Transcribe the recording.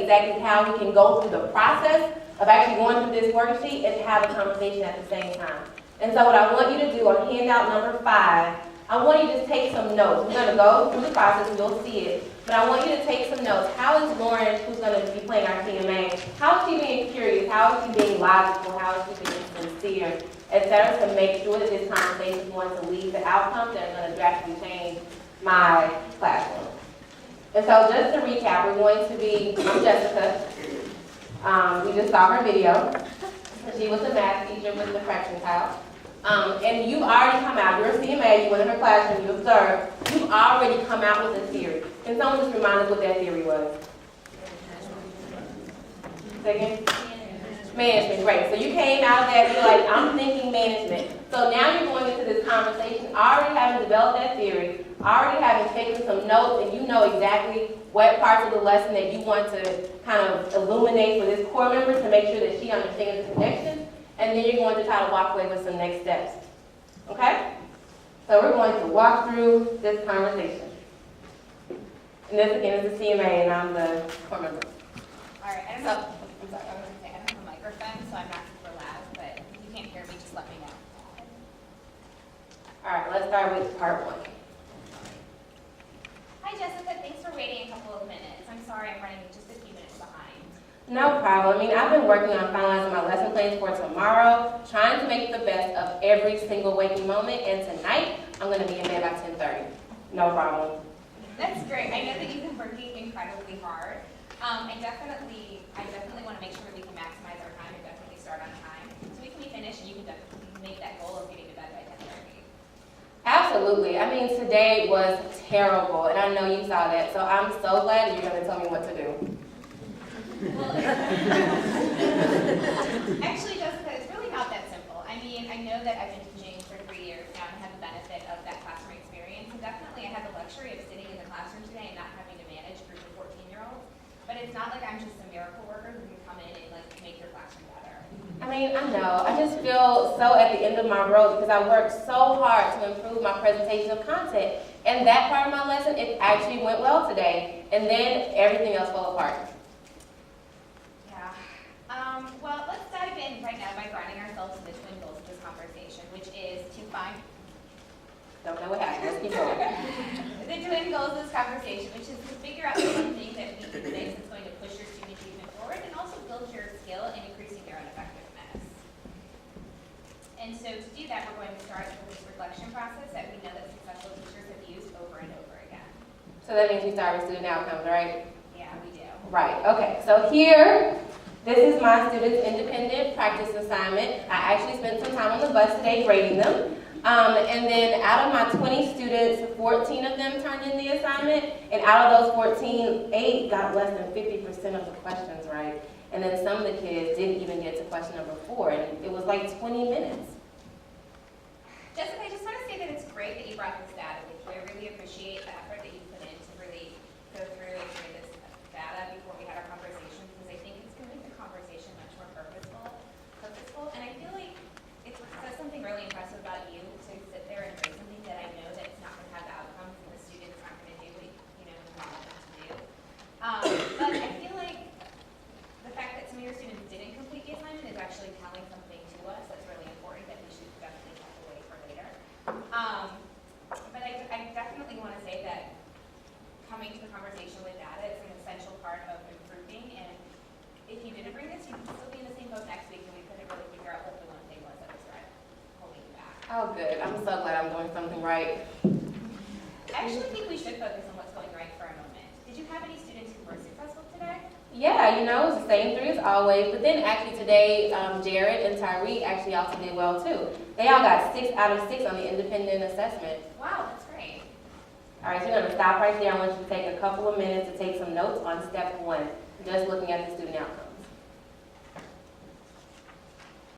exactly how we can go through the process of actually going through this worksheet and have a conversation at the same time. And so what I want you to do on handout number 5, I want you to take some notes. We're going to go through the process and you'll see it. But I want you to take some notes. How is Lauren, who's going to be playing our TMA, how is she being curious? How is she being logical? How is she being sincere, etc., to make sure that this conversation is going to lead to outcomes that are going to drastically change my classroom? And so just to recap, we're going to be, I'm Jessica. We just saw her video. She was a math teacher with the fraction child. And you've already come out, you're a CMA, you went in her classroom, you observed, you've already come out with a theory. Can someone just remind us what that theory was? Say again? Management, great. So you came out of that, you're like, I'm thinking management. So now you're going into this conversation, already having developed that theory, already having taken some notes, and you know exactly what parts of the lesson that you want to kind of illuminate for this core member to make sure that she understands the connection. And then you're going to try to walk away with some next steps. Okay? So we're going to walk through this conversation. And this again is the CMA and I'm the core member. All right, I don't know. I'm sorry, I was going to say I don't have a microphone, so I'm not super loud, but if you can't hear me, just let me know. All right, let's start with part 1. Hi Jessica, thanks for waiting a couple of minutes. I'm sorry I'm running just a few minutes behind. No problem. I mean, I've been working on finalizing my lesson plans for tomorrow, trying to make the best of every single waking moment, and tonight, I'm going to be in bed by 10:30. No problem. That's great. I know that you've been working incredibly hard. I definitely want to make sure that we can maximize our time and definitely start on time, so we can be finished and you can definitely make that goal of getting to bed by 10:30. Absolutely. I mean, today was terrible, and I know you saw that, so I'm so glad that you're going to tell me what to do. Well, actually, Jessica, it's really not that simple. I mean, I know that I've been teaching for 3 years now and had the benefit of that classroom experience, and definitely I had the luxury of sitting in the classroom today and not having to manage a group of 14-year-olds. But it's not like I'm just a miracle worker who can come in and like make your classroom better. I mean, I know. I just feel so at the end of my road because I worked so hard to improve my presentation of content. And that part of my lesson, it actually went well today. And then everything else fell apart. Yeah. Well, let's dive in right now by grounding ourselves to the twin goals of this conversation, which is to find... Don't know what happened. Let's keep going. The twin goals of this conversation, which is to figure out the one thing that we can say that's going to push your student achievement forward and also build your skill in increasing your own effectiveness. And so to do that, we're going to start with this reflection process that we know that successful teachers have used over and over again. So that means we start with student outcomes, right? Yeah, we do. Right. Okay. So here, this is my students' independent practice assignment. I actually spent some time on the bus today grading them. And then out of my 20 students, 14 of them turned in the assignment. And out of those 14, 8 got less than 50% of the questions right. And then some of the kids didn't even get to question number 4. And it was like 20 minutes. Jessica, I just want to say that it's great that you brought this data with you. I really appreciate the effort that you put in to really go through and share this data before we had our conversation, because I think it's going to make the conversation much more purposeful. And I feel like it says something really impressive about you to sit there and say something that I know that it's not going to have the outcomes and the students aren't going to do what you want them to do. But I feel like the fact that some of your students didn't complete the assignment is actually telling something to us that's really important that we should definitely tuck away for later. But I definitely want to say that coming to the conversation with data is an essential part of improving, and if you didn't bring this, you'd still be in the same boat next week, and we couldn't really figure out what the one thing was that was holding you back. Oh, good. I'm so glad I'm doing something right. I actually think we should focus on what's going right for a moment. Did you have any students who were successful today? Yeah, it was the same 3 as always, but then actually today, Jared and Tyree actually also did well too. They all got 6 out of 6 on the independent assessment. Wow, that's great. All right, so you're going to stop right there. I want you to take a couple of minutes to take some notes on step 1, just looking at the student outcomes.